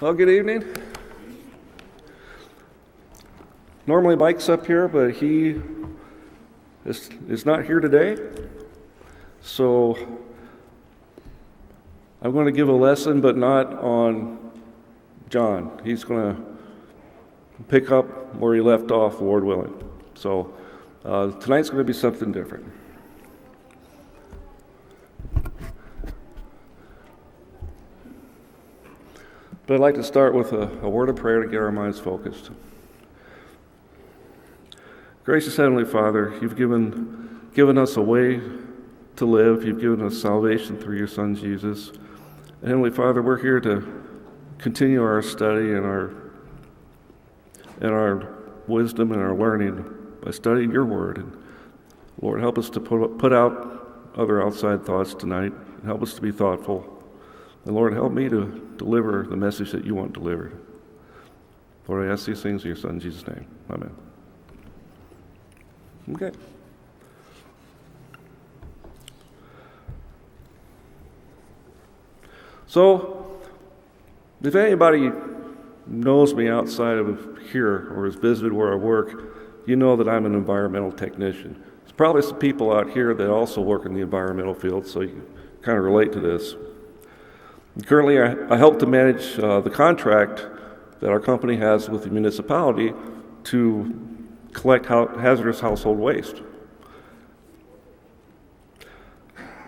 Well, good evening. Normally Mike's up here, but he is not here today. So I'm going to give a lesson, but not on John. He's going to pick up where he left off, Lord willing. So tonight's going to be something different. But I'd like to start with a word of prayer to get our minds focused. Gracious Heavenly Father, you've given us a way to live. You've given us salvation through your Son, Jesus. And Heavenly Father, we're here to continue our study and our wisdom and our learning by studying your word. And Lord, help us to put out other outside thoughts tonight and help us to be thoughtful. And Lord, help me to deliver the message that you want delivered. Lord, I ask these things in your Son, Jesus' name. Amen. Okay. So, if anybody knows me outside of here or has visited where I work, you know that I'm an environmental technician. There's probably some people out here that also work in the environmental field, so you kind of relate to this. Currently, I help to manage the contract that our company has with the municipality to collect hazardous household waste.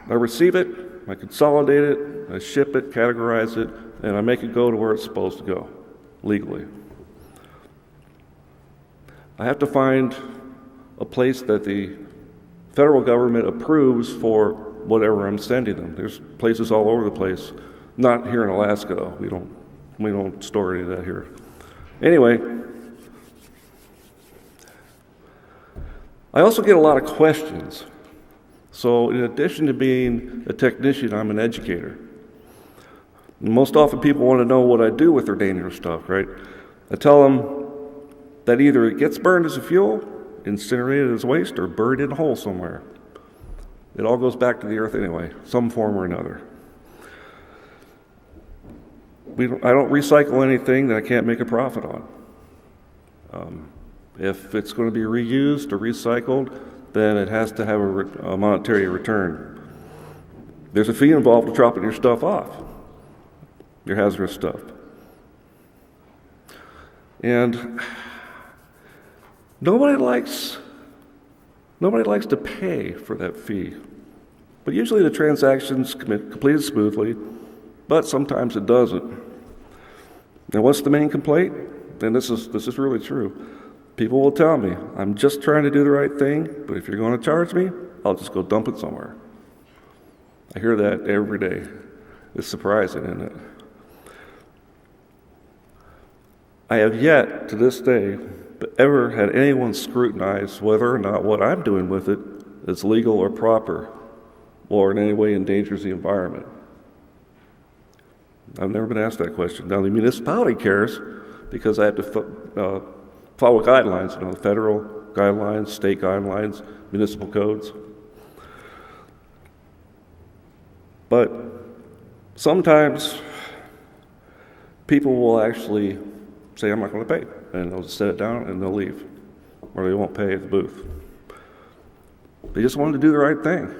I receive it, I consolidate it, I ship it, categorize it, and I make it go to where it's supposed to go, legally. I have to find a place that the federal government approves for whatever I'm sending them. There's places all over the place. Not here in Alaska, though. We don't store any of that here. Anyway, I also get a lot of questions. So in addition to being a technician, I'm an educator. And most often people want to know what I do with their dangerous stuff, right? I tell them that either it gets burned as a fuel, incinerated as waste, or buried in a hole somewhere. It all goes back to the earth anyway, some form or another. I don't recycle anything that I can't make a profit on. If it's going to be reused or recycled, then it has to have a monetary return. There's a fee involved with dropping your stuff off, your hazardous stuff. And nobody likes to pay for that fee. But usually the transaction's completed smoothly, but sometimes it doesn't. Now, what's the main complaint? And this is really true. People will tell me, I'm just trying to do the right thing, but if you're going to charge me, I'll just go dump it somewhere. I hear that every day. It's surprising, isn't it? I have yet, to this day, ever had anyone scrutinize whether or not what I'm doing with it is legal or proper, or in any way endangers the environment. I've never been asked that question. Now, the municipality cares because I have to follow guidelines, the federal guidelines, state guidelines, municipal codes. But sometimes people will actually say, I'm not going to pay, and they'll just set it down and they'll leave, or they won't pay at the booth. They just wanted to do the right thing.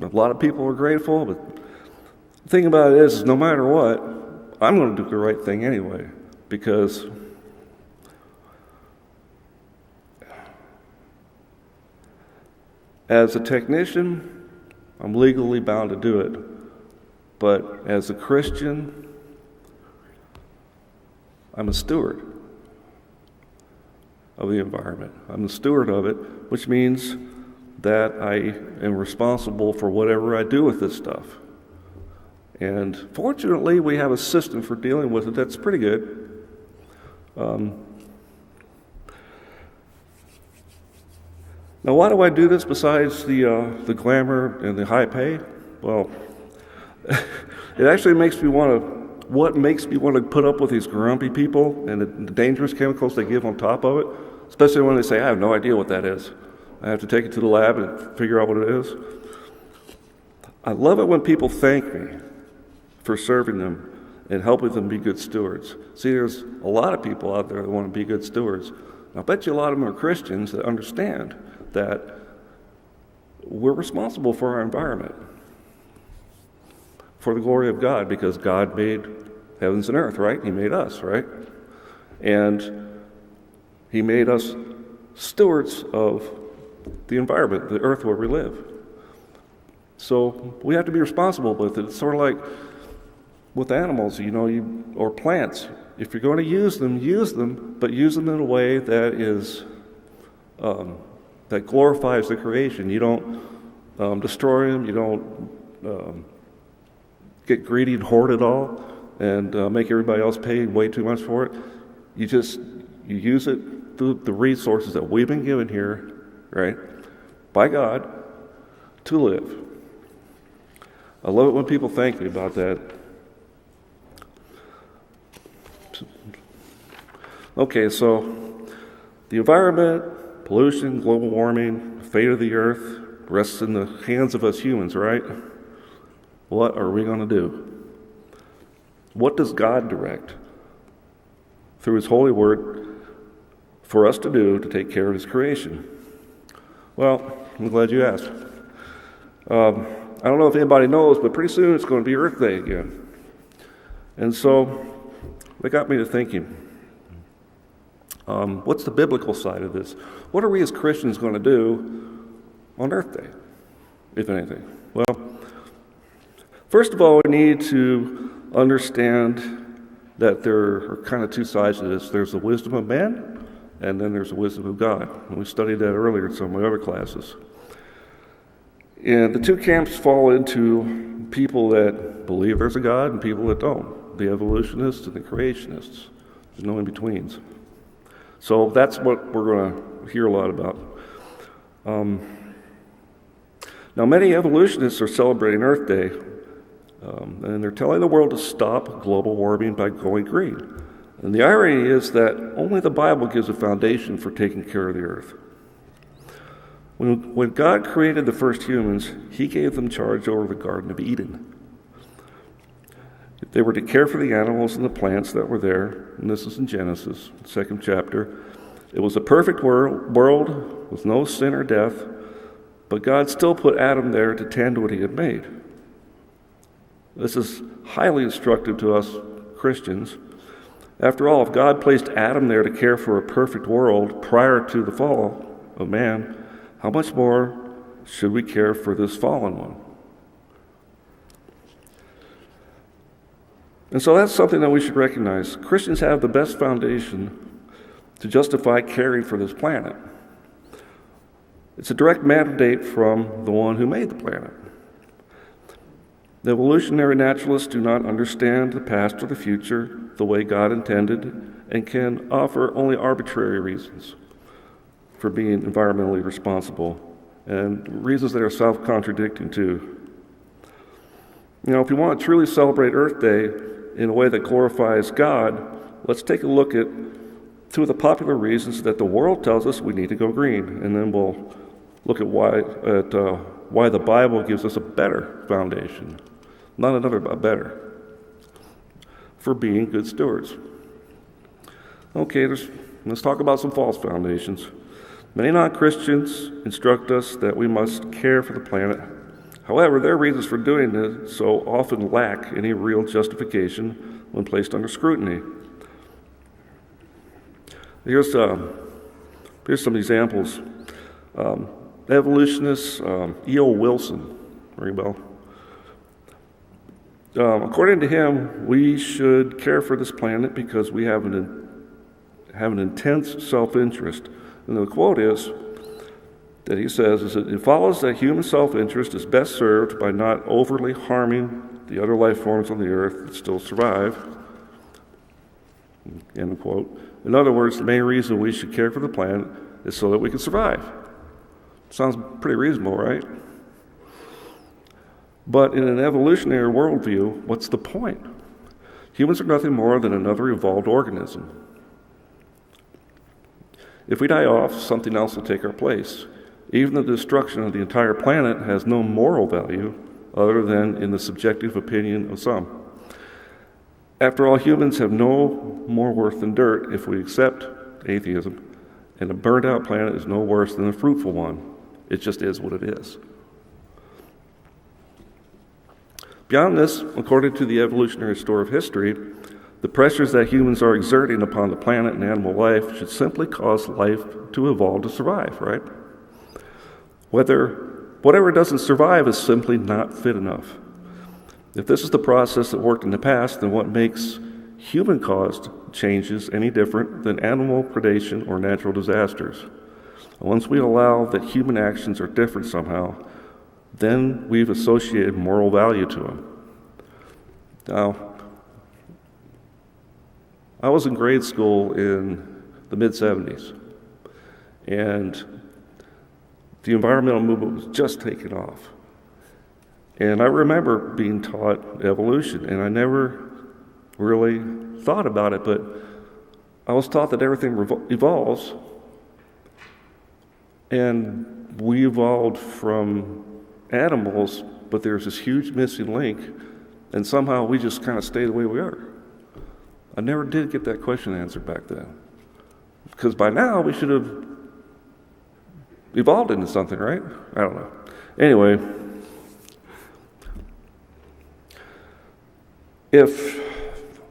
A lot of people are grateful, but the thing about it is no matter what, I'm going to do the right thing anyway, because as a technician, I'm legally bound to do it. But as a Christian, I'm a steward of the environment. I'm the steward of it, which means that I am responsible for whatever I do with this stuff. And fortunately, we have a system for dealing with it that's pretty good. Now, why do I do this besides the glamour and the high pay? Well, it actually makes me want to put up with these grumpy people and the dangerous chemicals they give on top of it, especially when they say, I have no idea what that is. I have to take it to the lab and figure out what it is. I love it when people thank me for serving them and helping them be good stewards. See, there's a lot of people out there that want to be good stewards. I bet you a lot of them are Christians that understand that we're responsible for our environment for the glory of God, because God made heavens and earth, right? He made us, right? And He made us stewards of the environment, the earth where we live. So we have to be responsible with it. It's sort of like with animals, or plants. If you're going to use them, but use them in a way that is that glorifies the creation. You don't destroy them. You don't get greedy and hoard it all and make everybody else pay way too much for it. You use it through the resources that we've been given here, right, by God, to live. I love it when people thank me about that. Okay, so the environment, pollution, global warming, the fate of the earth rests in the hands of us humans, right? What are we going to do? What does God direct through His holy word for us to do to take care of His creation? Well, I'm glad you asked. I don't know if anybody knows, but pretty soon it's going to be Earth Day again. And so that got me to thinking, what's the biblical side of this? What are we as Christians going to do on Earth Day, if anything? Well, first of all, we need to understand that there are kind of two sides to this. There's the wisdom of man, and then there's the wisdom of God. And we studied that earlier in some of my other classes. And the two camps fall into people that believe there's a God and people that don't. The evolutionists and the creationists. There's no in-betweens. So that's what we're going to hear a lot about. Now, many evolutionists are celebrating Earth Day, and they're telling the world to stop global warming by going green. And the irony is that only the Bible gives a foundation for taking care of the earth. When God created the first humans, He gave them charge over the Garden of Eden. They were to care for the animals and the plants that were there, and this is in Genesis, 2nd chapter. It was a perfect world with no sin or death, but God still put Adam there to tend to what He had made. This is highly instructive to us Christians. After all, if God placed Adam there to care for a perfect world prior to the fall of man, how much more should we care for this fallen one? And so that's something that we should recognize. Christians have the best foundation to justify caring for this planet. It's a direct mandate from the one who made the planet. The evolutionary naturalists do not understand the past or the future the way God intended and can offer only arbitrary reasons for being environmentally responsible, and reasons that are self-contradicting too. If we want to truly celebrate Earth Day in a way that glorifies God, let's take a look at two of the popular reasons that the world tells us we need to go green, and then we'll look at why the Bible gives us a better foundation, not another, but better, for being good stewards. Okay, let's talk about some false foundations. Many non-Christians instruct us that we must care for the planet. However, their reasons for doing this so often lack any real justification when placed under scrutiny. Here's some examples. Evolutionist E.O. Wilson, ring a bell. According to him, we should care for this planet because we have an intense self-interest. And the quote is that he says, it follows that human self-interest is best served by not overly harming the other life forms on the earth that still survive. End quote. In other words, the main reason we should care for the planet is so that we can survive. Sounds pretty reasonable, right? But in an evolutionary worldview, what's the point? Humans are nothing more than another evolved organism. If we die off, something else will take our place. Even the destruction of the entire planet has no moral value other than in the subjective opinion of some. After all, humans have no more worth than dirt if we accept atheism, and a burned out planet is no worse than a fruitful one. It just is what it is. Beyond this, according to the evolutionary story of history, the pressures that humans are exerting upon the planet and animal life should simply cause life to evolve to survive, right? Whatever doesn't survive is simply not fit enough. If this is the process that worked in the past, then what makes human-caused changes any different than animal predation or natural disasters? Once we allow that human actions are different somehow, then we've associated moral value to them. Now, I was in grade school in the mid-'70s, and the environmental movement was just taking off. And I remember being taught evolution, and I never really thought about it, but I was taught that everything evolves, and we evolved from animals, but there's this huge missing link, and somehow we just kind of stay the way we are. I never did get that question answered back then, because by now we should have evolved into something, right? I don't know. Anyway, if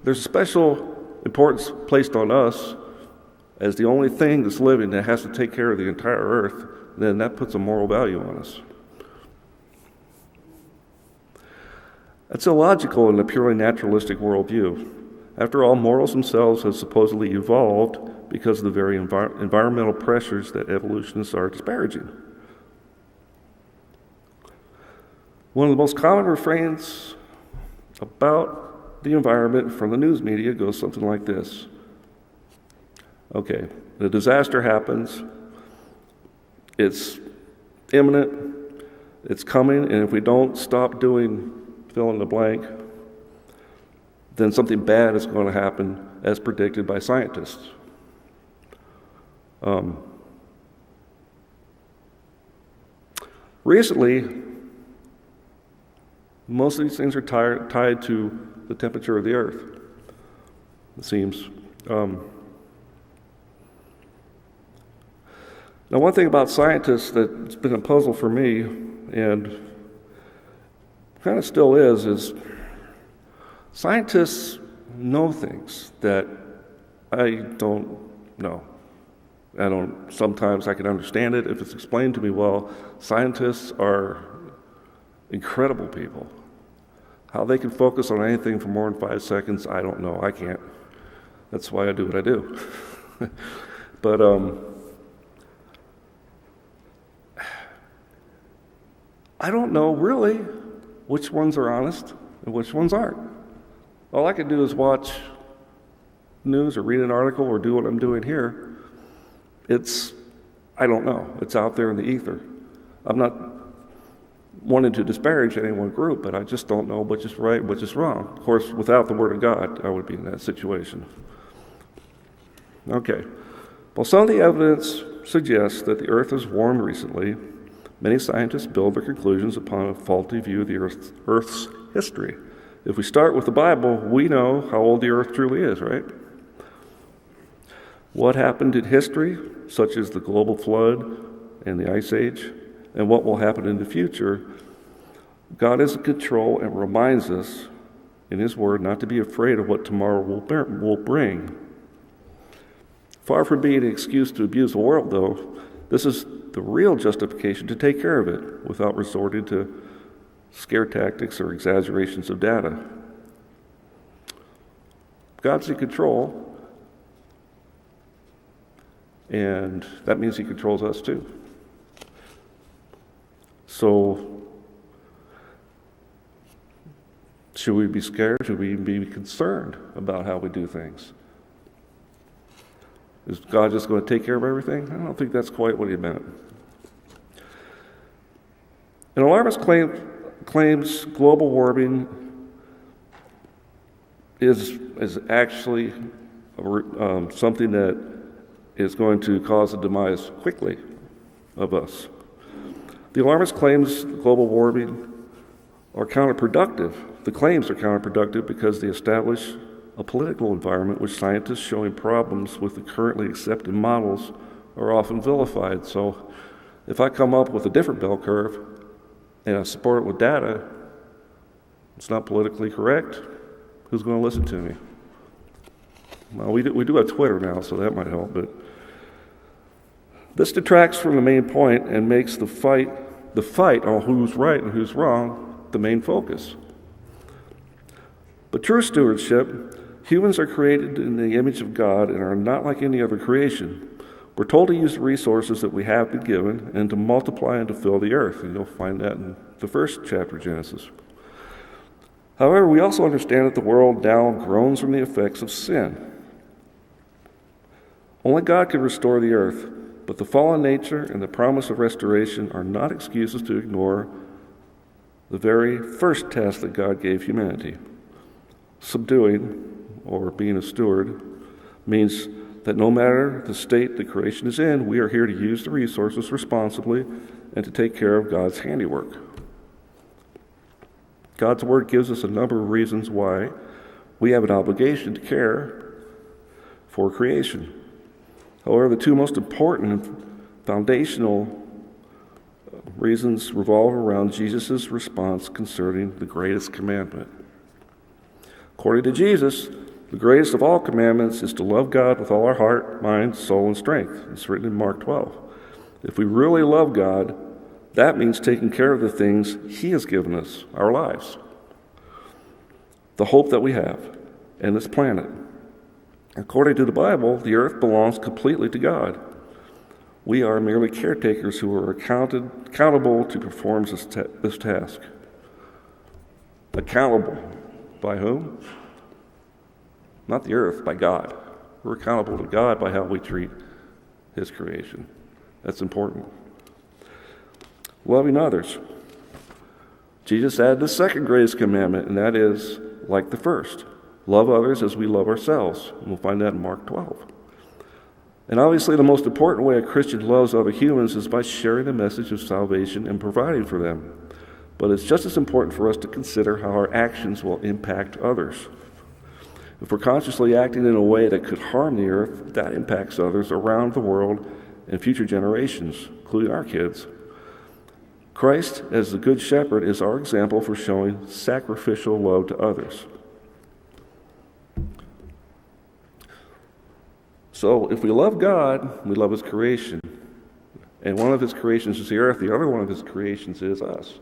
there's a special importance placed on us as the only thing that's living that has to take care of the entire earth, then that puts a moral value on us. That's illogical in a purely naturalistic worldview. After all, morals themselves have supposedly evolved because of the very environmental pressures that evolutionists are disparaging. One of the most common refrains about the environment from the news media goes something like this. Okay, the disaster happens, it's imminent, it's coming, and if we don't stop doing fill in the blank, then something bad is going to happen as predicted by scientists. Recently, most of these things are tied to the temperature of the earth, it seems. Now, one thing about scientists that's been a puzzle for me, and kind of still is scientists know things that I don't know. Sometimes I can understand it if it's explained to me well. Scientists are incredible people. How they can focus on anything for more than 5 seconds, I don't know. I can't. That's why I do what I do. But I don't know really which ones are honest and which ones aren't. All I can do is watch news or read an article or do what I'm doing here. I don't know. It's out there in the ether. I'm not wanting to disparage any one group, but I just don't know which is right, which is wrong. Of course, without the Word of God, I would be in that situation. Okay. Well, some of the evidence suggests that the earth has warmed recently. Many scientists build their conclusions upon a faulty view of the Earth's history. If we start with the Bible, we know how old the earth truly is, right? What happened in history, such as the global flood and the ice age, and what will happen in the future, God is in control and reminds us in His Word not to be afraid of what tomorrow will bring. Far from being an excuse to abuse the world, though, this is the real justification to take care of it without resorting to scare tactics or exaggerations of data. God's in control, and that means He controls us too. So, should we be scared? Should we be concerned about how we do things? Is God just going to take care of everything? I don't think that's quite what He meant. An alarmist claims global warming is actually something that is going to cause the demise quickly of us. The alarmist claims global warming are counterproductive. The claims are counterproductive because they establish a political environment which scientists showing problems with the currently accepted models are often vilified. So if I come up with a different bell curve and I support it with data, it's not politically correct. Who's going to listen to me? Well, we do have Twitter now, so that might help, but this detracts from the main point and makes the fight on who's right and who's wrong the main focus. But true stewardship, humans are created in the image of God and are not like any other creation. We're told to use the resources that we have been given and to multiply and to fill the earth, and you'll find that in the first chapter of Genesis. However, we also understand that the world now groans from the effects of sin. Only God can restore the earth, but the fallen nature and the promise of restoration are not excuses to ignore the very first task that God gave humanity. Subduing, or being a steward, means that no matter the state the creation is in, we are here to use the resources responsibly and to take care of God's handiwork. God's Word gives us a number of reasons why we have an obligation to care for creation. However, the two most important and foundational reasons revolve around Jesus' response concerning the greatest commandment. According to Jesus, the greatest of all commandments is to love God with all our heart, mind, soul, and strength. It's written in Mark 12. If we really love God, that means taking care of the things He has given us, our lives, the hope that we have, and this planet. According to the Bible, the earth belongs completely to God. We are merely caretakers who are accountable to perform this task. Accountable by whom? Not the earth, by God. We're accountable to God by how we treat His creation. That's important. Loving others. Jesus added the second greatest commandment, and that is like the first. Love others as we love ourselves. And we'll find that in Mark 12. And obviously the most important way a Christian loves other humans is by sharing the message of salvation and providing for them. But it's just as important for us to consider how our actions will impact others. If we're consciously acting in a way that could harm the earth, that impacts others around the world and future generations, including our kids. Christ, as the Good Shepherd, is our example for showing sacrificial love to others. So if we love God, we love His creation. And one of His creations is the earth. The other one of His creations is us,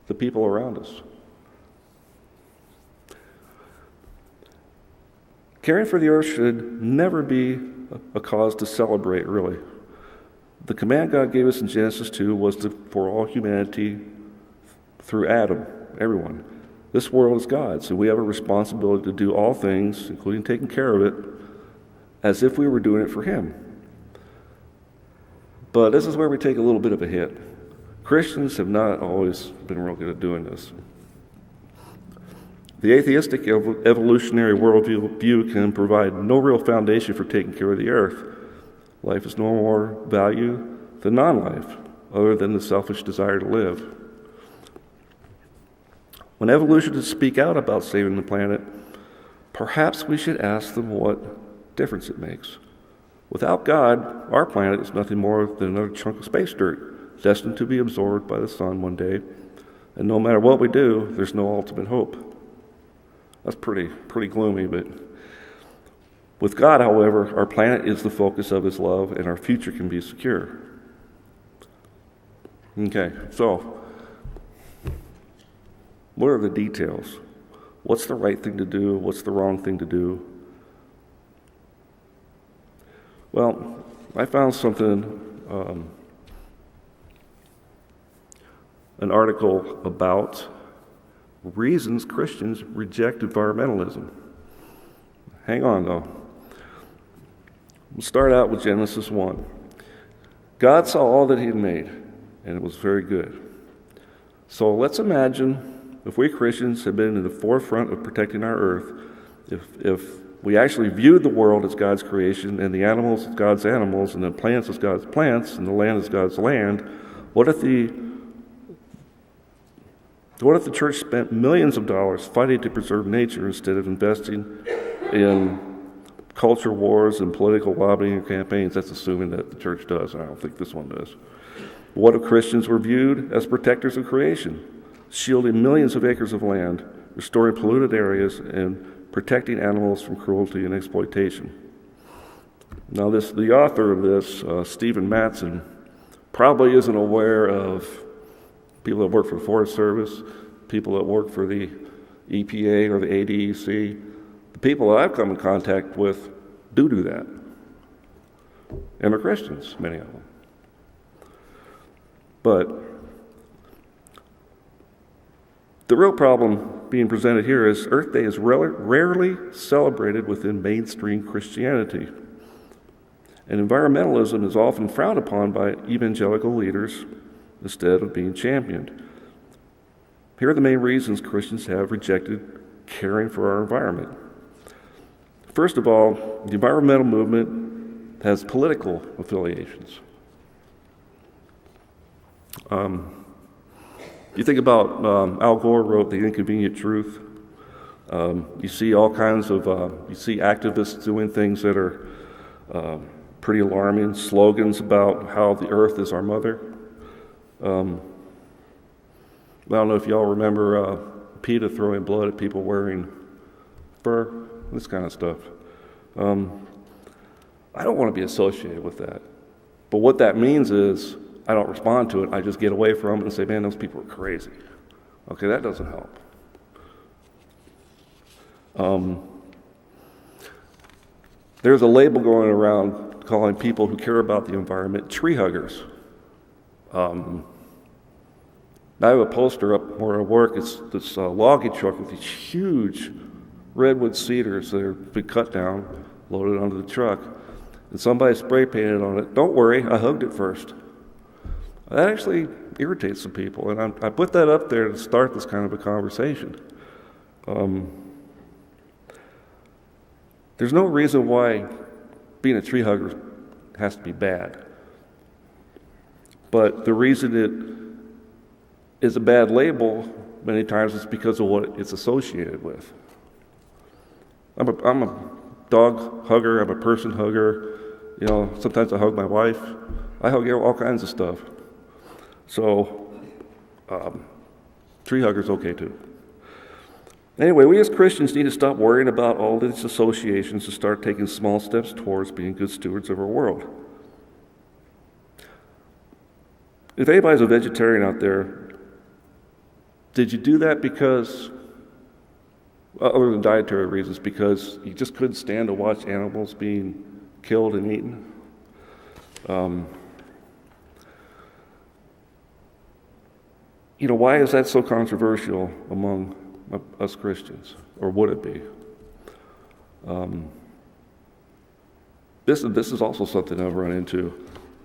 the people around us. Caring for the earth should never be a cause to celebrate, really. The command God gave us in Genesis 2 was for all humanity through Adam, everyone. This world is God's, and we have a responsibility to do all things, including taking care of it, as if we were doing it for Him. But this is where we take a little bit of a hit. Christians have not always been real good at doing this. The atheistic evolutionary worldview can provide no real foundation for taking care of the earth. Life is no more value than non-life, other than the selfish desire to live. When evolutionists speak out about saving the planet, perhaps we should ask them what difference it makes. Without God, our planet is nothing more than another chunk of space dirt, destined to be absorbed by the sun one day. And no matter what we do, there's no ultimate hope. That's pretty gloomy, but with God, however, our planet is the focus of His love, and our future can be secure. Okay, so what are the details? What's the right thing to do? What's the wrong thing to do? Well, I found something, an article about reasons Christians reject environmentalism. Hang on, though. We'll start out with Genesis 1. God saw all that He had made, and it was very good. So let's imagine if we Christians had been in the forefront of protecting our earth, if we actually viewed the world as God's creation, and the animals as God's animals, and the plants as God's plants, and the land as God's land, what if the What if the church spent millions of dollars fighting to preserve nature instead of investing in culture wars and political lobbying campaigns? That's assuming that the church does. I don't think this one does. What if Christians were viewed as protectors of creation, shielding millions of acres of land, restoring polluted areas, and protecting animals from cruelty and exploitation? Now, the author of this, Stephen Matson, probably isn't aware of people that work for the Forest Service, people that work for the EPA or the ADEC. The people that I've come in contact with do that. And they're Christians, many of them. But the real problem being presented here is Earth Day is rarely celebrated within mainstream Christianity. And environmentalism is often frowned upon by evangelical leaders instead of being championed. Here are the main reasons Christians have rejected caring for our environment. First of all, the environmental movement has political affiliations. You think about Al Gore wrote The Inconvenient Truth. You see all kinds of, you see activists doing things that are pretty alarming, slogans about how the earth is our mother. I don't know if y'all remember PETA throwing blood at people wearing fur, this kind of stuff. I don't want to be associated with that. But what that means is I don't respond to it. I just get away from it and say, man, those people are crazy. Okay, that doesn't help. There's a label going around calling people who care about the environment tree huggers. I have a poster up where I work. It's this logging truck with these huge redwood cedars that have been cut down, loaded onto the truck. And somebody spray painted on it, "Don't worry, I hugged it first." That actually irritates some people, and I put that up there to start this kind of a conversation. There's no reason why being a tree hugger has to be bad. But the reason it is a bad label many times is because of what it's associated with. I'm a dog hugger, I'm a person hugger. You know, sometimes I hug my wife. I hug all kinds of stuff. So, tree hugger's okay too. Anyway, we as Christians need to stop worrying about all these associations and start taking small steps towards being good stewards of our world. If anybody's a vegetarian out there, did you do that because, other than dietary reasons, because you just couldn't stand to watch animals being killed and eaten? Why is that so controversial among us Christians, or would it be? This is also something I've run into.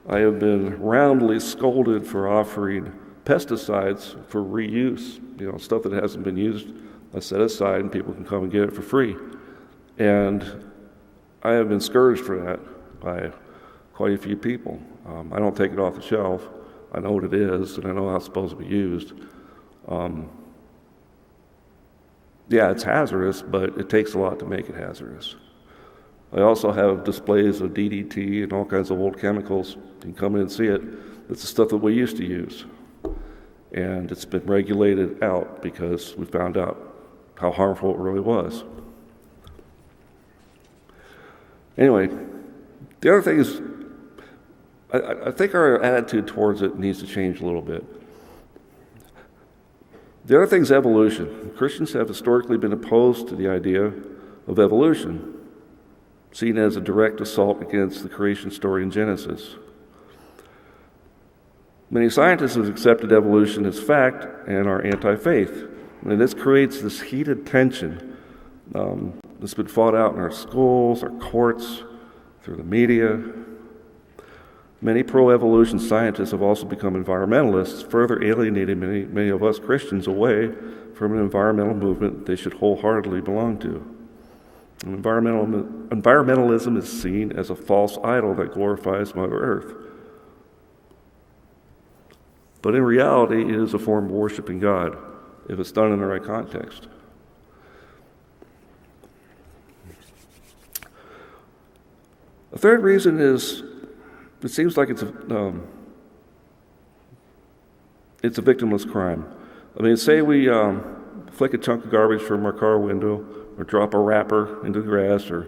I have been roundly scolded for offering pesticides for reuse. Stuff that hasn't been used, I set aside and people can come and get it for free. And I have been scourged for that by quite a few people. I don't take it off the shelf. I know what it is, and I know how it's supposed to be used. Yeah, it's hazardous, but it takes a lot to make it hazardous. I also have displays of DDT and all kinds of old chemicals. You can come in and see it. It's the stuff that we used to use. And it's been regulated out because we found out how harmful it really was. Anyway, the other thing is, I think our attitude towards it needs to change a little bit. The other thing is evolution. Christians have historically been opposed to the idea of evolution, seen as a direct assault against the creation story in Genesis. Many scientists have accepted evolution as fact and are anti-faith. And this creates this heated tension that's been fought out in our schools, our courts, through the media. Many pro-evolution scientists have also become environmentalists, further alienating many of us Christians away from an environmental movement they should wholeheartedly belong to. And environmentalism is seen as a false idol that glorifies Mother Earth. But in reality, it is a form of worshiping God. if it's done in the right context. A third reason is it seems like it's a victimless crime. I mean, say we flick a chunk of garbage from our car window, or drop a wrapper into the grass, or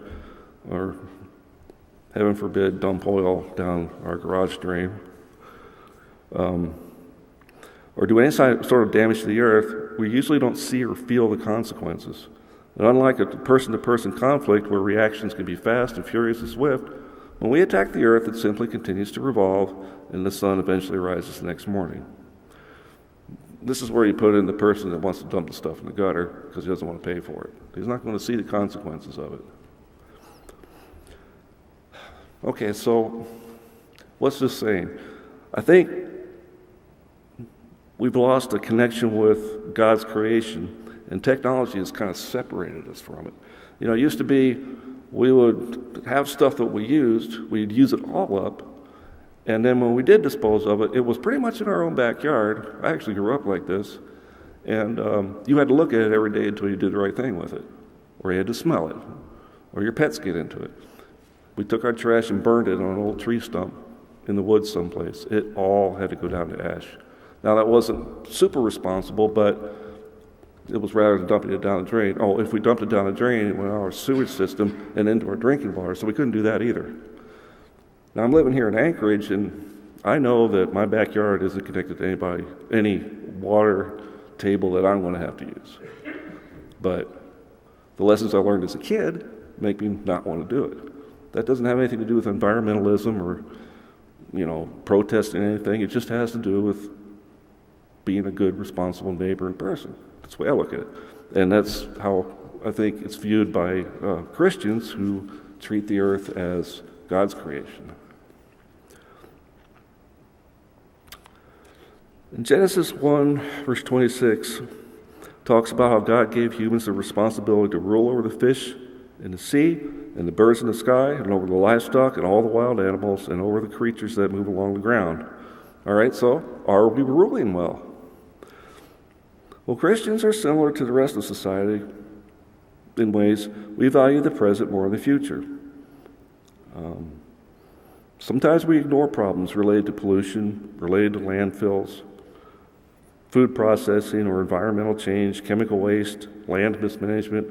heaven forbid, dump oil down our garage drain, or do any sort of damage to the earth, we usually don't see or feel the consequences. And unlike a person-to-person conflict where reactions can be fast and furious and swift, when we attack the earth, it simply continues to revolve, and the sun eventually rises the next morning. This is where you put in the person that wants to dump the stuff in the gutter because he doesn't want to pay for it. He's not going to see the consequences of it. Okay, so what's this saying? I think we've lost a connection with God's creation, and technology has kind of separated us from it. You know, it used to be we would have stuff that we used, we'd use it all up, and then when we did dispose of it, it was pretty much in our own backyard. I actually grew up like this, and you had to look at it every day until you did the right thing with it, or you had to smell it, or your pets get into it. We took our trash and burned it on an old tree stump in the woods someplace. It all had to go down to ash. Now, that wasn't super responsible, but it was rather than dumping it down the drain. Oh, if we dumped it down the drain, it went out our sewage system and into our drinking water, so we couldn't do that either. Now, I'm living here in Anchorage, and I know that my backyard isn't connected to any water table that I'm going to have to use. But the lessons I learned as a kid make me not want to do it. That doesn't have anything to do with environmentalism or, protesting anything. It just has to do with being a good, responsible neighbor and person. That's the way I look at it. And that's how I think it's viewed by Christians who treat the earth as God's creation. In Genesis 1, verse 26, talks about how God gave humans the responsibility to rule over the fish in the sea and the birds in the sky and over the livestock and all the wild animals and over the creatures that move along the ground. All right, so are we ruling well? Well, Christians are similar to the rest of society in ways we value the present more than the future. Sometimes we ignore problems related to pollution, related to landfills, food processing or environmental change, chemical waste, land mismanagement,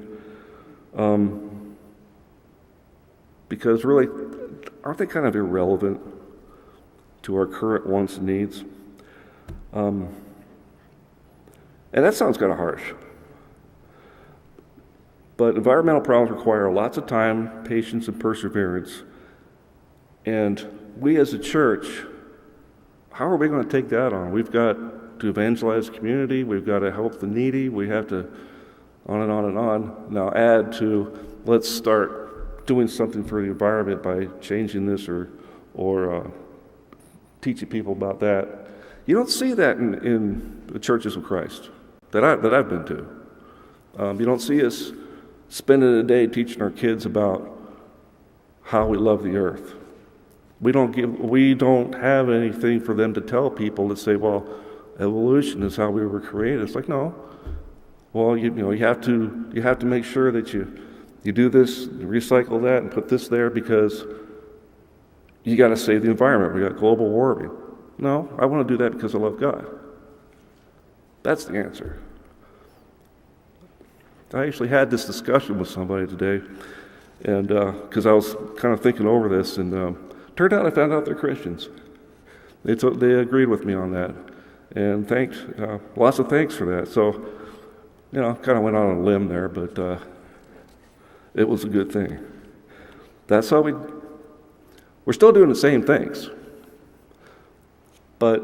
because really, aren't they kind of irrelevant to our current wants and needs? And that sounds kind of harsh. But environmental problems require lots of time, patience, and perseverance. And we as a church, how are we going to take that on? We've got to evangelize the community. We've got to help the needy. We have to, on and on and on. Now add to, let's start doing something for the environment by changing this or teaching people about that. You don't see that in the churches of Christ that I've been to. You don't see us spending a day teaching our kids about how we love the earth. We don't have anything for them to tell people that say, well, evolution is how we were created. It's like, no. Well, you have to make sure that you do this, you recycle that, and put this there because you got to save the environment. We got global warming. No, I want to do that because I love God. That's the answer. I actually had this discussion with somebody today, and because I was kind of thinking over this, and turned out I found out they're Christians. They agreed with me on that, and lots of thanks for that. So, kind of went on a limb there, but it was a good thing. That's how we're still doing the same things, but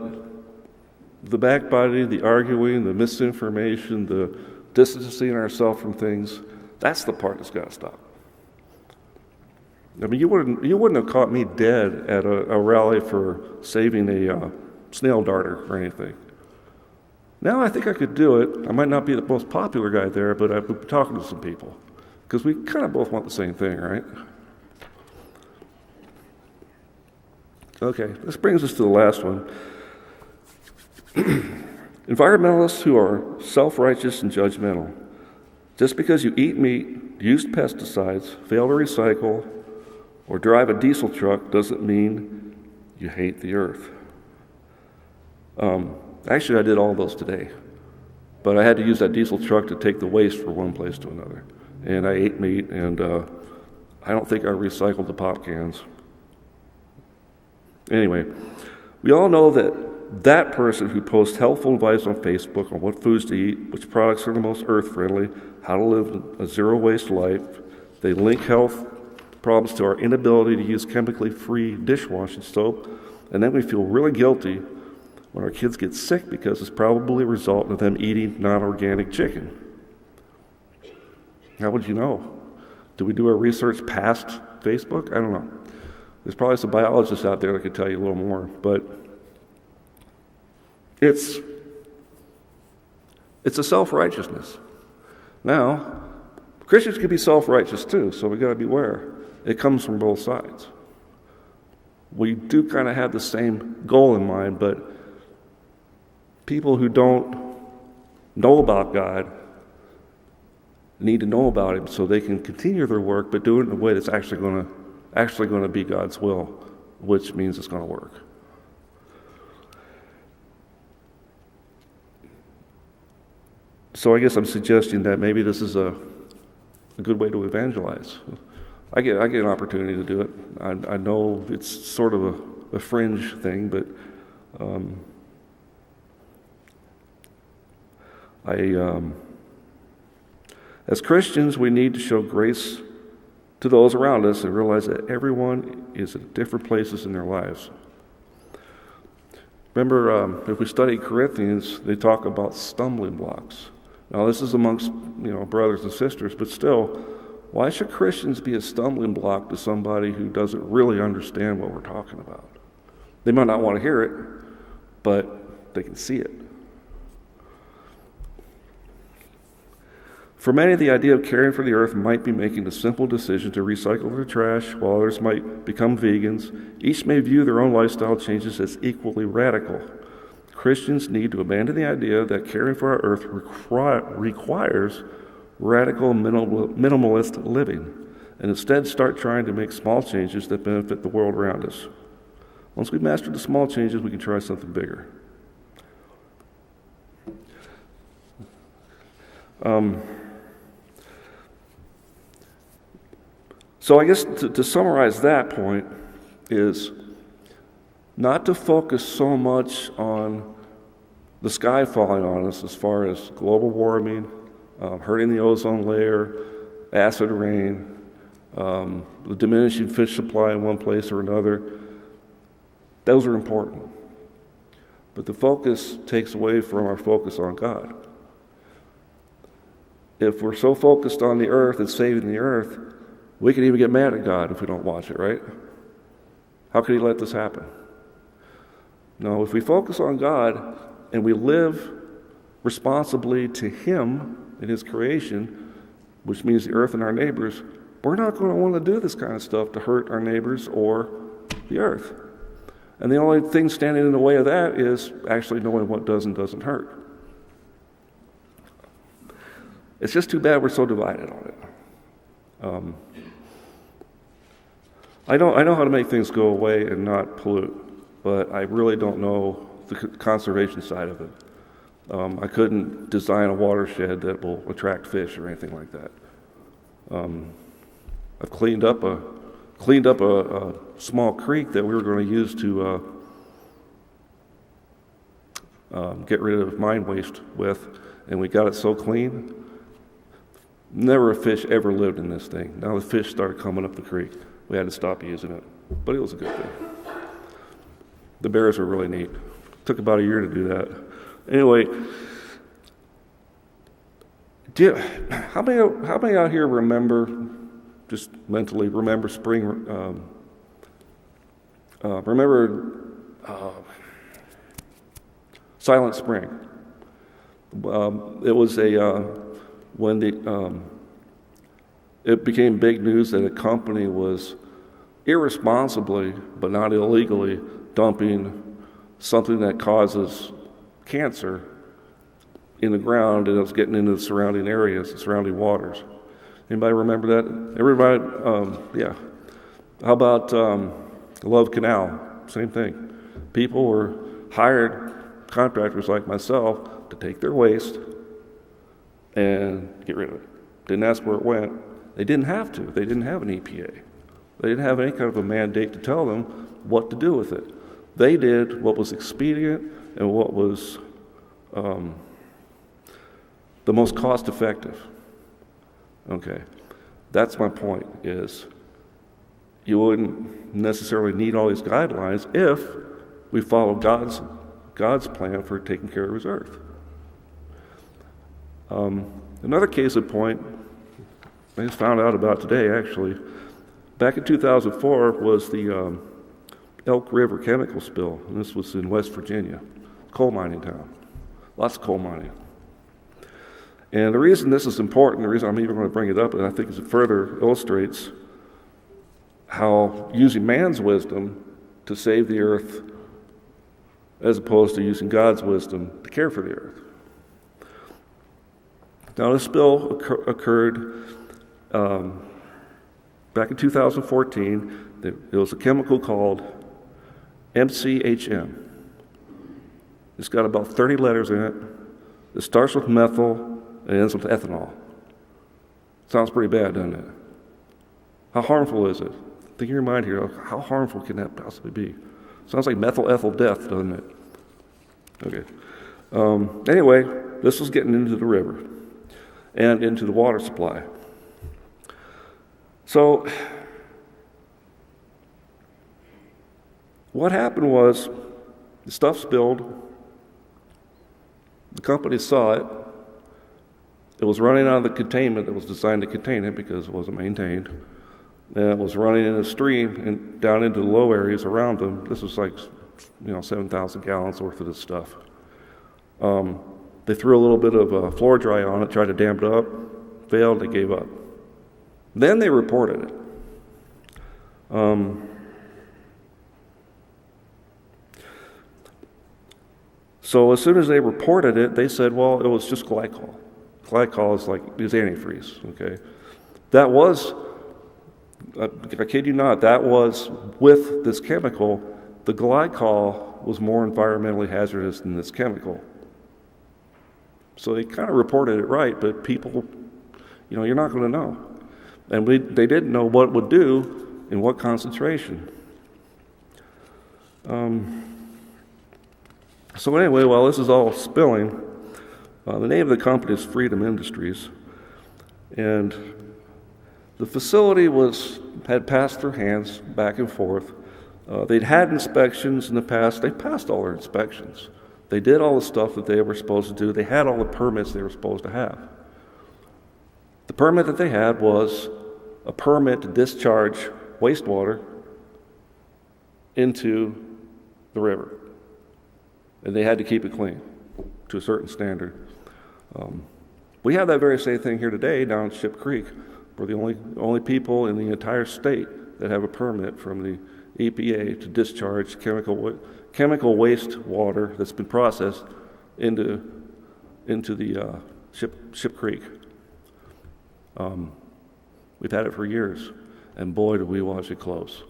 the backbiting, the arguing, the misinformation, the distancing ourselves from things, that's the part that's got to stop. I mean, you wouldn't have caught me dead at a rally for saving a snail darter or anything. Now I think I could do it. I might not be the most popular guy there, but I've been talking to some people because we kind of both want the same thing, right? Okay, this brings us to the last one. Environmentalists who are self-righteous and judgmental. Just because you eat meat, use pesticides, fail to recycle, or drive a diesel truck doesn't mean you hate the earth. Actually, I did all those today. But I had to use that diesel truck to take the waste from one place to another. And I ate meat, and I don't think I recycled the pop cans. Anyway, we all know that person who posts helpful advice on Facebook on what foods to eat, which products are the most earth-friendly, how to live a zero-waste life, they link health problems to our inability to use chemically-free dishwashing soap, and then we feel really guilty when our kids get sick because it's probably a result of them eating non-organic chicken. How would you know? Do we do our research past Facebook? I don't know. There's probably some biologists out there that could tell you a little more, but it's a self-righteousness. Now, Christians can be self-righteous too, so we got to beware. It comes from both sides. We do kind of have the same goal in mind, but people who don't know about God need to know about Him so they can continue their work, but do it in a way that's actually going to be God's will, which means it's going to work. So I guess I'm suggesting that maybe this is a good way to evangelize. I get an opportunity to do it. I know it's sort of a fringe thing, but as Christians, we need to show grace to those around us and realize that everyone is at different places in their lives. Remember, if we study Corinthians, they talk about stumbling blocks. Now, this is amongst brothers and sisters, but still, why should Christians be a stumbling block to somebody who doesn't really understand what we're talking about? They might not want to hear it, but they can see it. For many, the idea of caring for the earth might be making the simple decision to recycle their trash, while others might become vegans. Each may view their own lifestyle changes as equally radical. Christians need to abandon the idea that caring for our earth requires radical minimalist living, and instead start trying to make small changes that benefit the world around us. Once we've mastered the small changes, we can try something bigger. So I guess to summarize that point is not to focus so much on the sky falling on us as far as global warming, hurting the ozone layer, acid rain, the diminishing fish supply in one place or another. Those are important. But the focus takes away from our focus on God. If we're so focused on the earth and saving the earth, we can even get mad at God if we don't watch it, right? How could He let this happen? No, if we focus on God and we live responsibly to Him and His creation, which means the earth and our neighbors, we're not going to want to do this kind of stuff to hurt our neighbors or the earth. And the only thing standing in the way of that is actually knowing what does and doesn't hurt. It's just too bad we're so divided on it. I know how to make things go away and not pollute, but I really don't know the conservation side of it. I couldn't design a watershed that will attract fish or anything like that. I've cleaned up a small creek that we were going to use to get rid of mine waste with, and we got it so clean. Never a fish ever lived in this thing. Now the fish started coming up the creek. We had to stop using it, but it was a good thing. The bears were really neat. Took about a year to do that. Anyway, how many out here remember, just mentally remember spring? Remember Silent Spring? It was when it became big news that a company was irresponsibly, but not illegally, dumping something that causes cancer in the ground, and it was getting into the surrounding areas, the surrounding waters. Anybody remember that? Everybody, yeah. How about the Love Canal? Same thing. People were hired, contractors like myself, to take their waste and get rid of it. Didn't ask where it went. They didn't have to. They didn't have an EPA. They didn't have any kind of a mandate to tell them what to do with it. They did what was expedient and what was the most cost-effective. Okay, that's my point, is you wouldn't necessarily need all these guidelines if we follow God's plan for taking care of his earth. Another case in point, I just found out about today, actually. Back in 2004 was the Elk River chemical spill, and this was in West Virginia, coal mining town. Lots of coal mining. And the reason this is important, the reason I'm even going to bring it up, and I think it further illustrates how using man's wisdom to save the earth as opposed to using God's wisdom to care for the earth. Now, this spill occurred back in 2014. It was a chemical called MCHM. It's got about 30 letters in it. It starts with methyl and ends with ethanol. Sounds pretty bad, doesn't it? How harmful is it? Think in your mind here, how harmful can that possibly be? Sounds like methyl ethyl death, doesn't it? Okay. Anyway, this was getting into the river and into the water supply. So, what happened was, the stuff spilled, the company saw it, it was running out of the containment that was designed to contain it because it wasn't maintained, and it was running in a stream and down into the low areas around them. This was like, 7,000 gallons worth of this stuff. They threw a little bit of floor dry on it, tried to dam it up, failed, they gave up. Then they reported it. So as soon as they reported it, they said, well, it was just glycol. Glycol is antifreeze, okay? That was, I kid you not, that was with this chemical. The glycol was more environmentally hazardous than this chemical. So they kind of reported it right, but people, you're not going to know. And they didn't know what it would do in what concentration. So anyway, while this is all spilling, the name of the company is Freedom Industries, and the facility had passed through hands back and forth. They'd had inspections in the past. They passed all their inspections. They did all the stuff that they were supposed to do. They had all the permits they were supposed to have. The permit that they had was a permit to discharge wastewater into the river. And they had to keep it clean to a certain standard. We have that very same thing here today down at Ship Creek. We're the only people in the entire state that have a permit from the EPA to discharge chemical waste water that's been processed into the Ship Creek. We've had it for years, and boy, do we watch it close,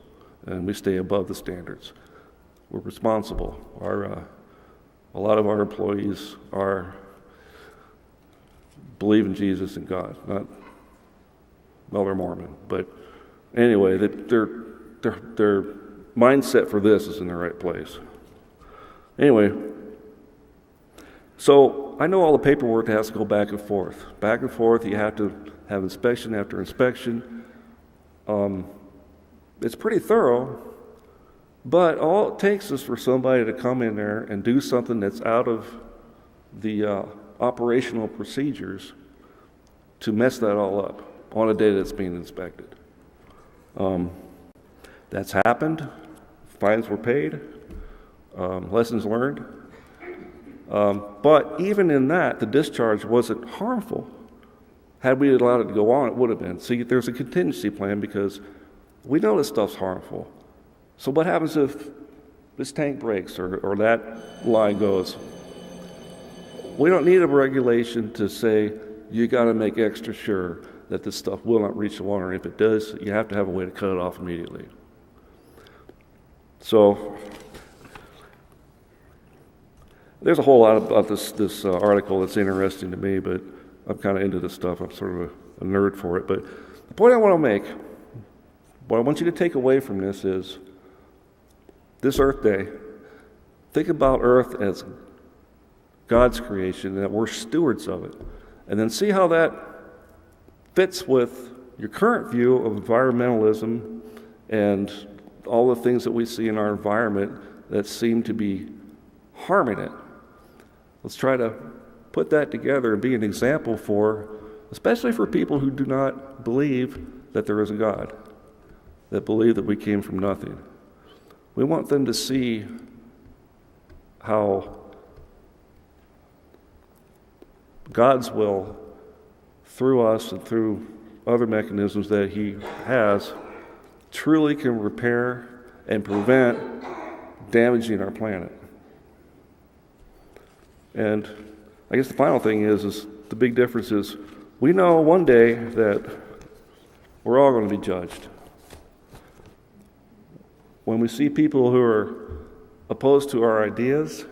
and we stay above the standards. We're responsible. A lot of our employees believe in Jesus and God. They're Mormon, but anyway, their mindset for this is in the right place. Anyway, so I know all the paperwork has to go back and forth. Back and forth, you have to have inspection after inspection. It's pretty thorough, but all it takes is for somebody to come in there and do something that's out of the operational procedures to mess that all up on a day that's being inspected. That's happened. Fines were paid. Lessons learned. But even in that, the discharge wasn't harmful. Had we allowed it to go on, it would have been. See, there's a contingency plan because we know this stuff's harmful. So what happens if this tank breaks or that line goes? we don't need a regulation to say you got to make extra sure that this stuff will not reach the water. If it does, you have to have a way to cut it off immediately. So there's a whole lot about this article that's interesting to me, but I'm kind of into this stuff. I'm sort of a nerd for it. But the point I want to make, what I want you to take away from this is this Earth Day, think about Earth as God's creation and that we're stewards of it. And then see how that fits with your current view of environmentalism and all the things that we see in our environment that seem to be harming it. Let's try to put that together and be an example especially for people who do not believe that there is a God, that believe that we came from nothing. We want them to see how God's will, through us and through other mechanisms that He has, truly can repair and prevent damaging our planet. And I guess the final thing is the big difference is we know one day that we're all going to be judged. When we see people who are opposed to our ideas,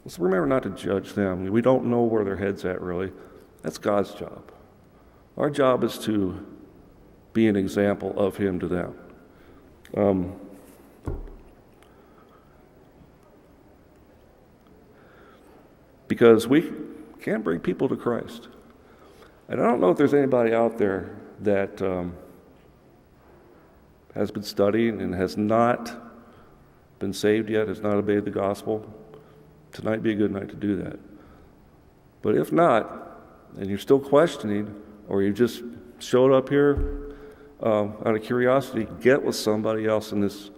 let's remember not to judge them. We don't know where their head's at, really. That's God's job. Our job is to be an example of Him to them. Because we can't bring people to Christ. And I don't know if there's anybody out there that has been studying and has not been saved yet, has not obeyed the gospel. Tonight would be a good night to do that. But if not, and you're still questioning, or you just showed up here out of curiosity, get with somebody else in this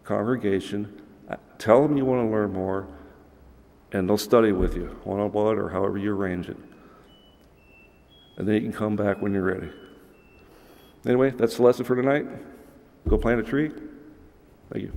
congregation. Tell them you want to learn more, and they'll study with you, one-on-one or however you arrange it. And then you can come back when you're ready. Anyway, that's the lesson for tonight. Go plant a tree. Thank you.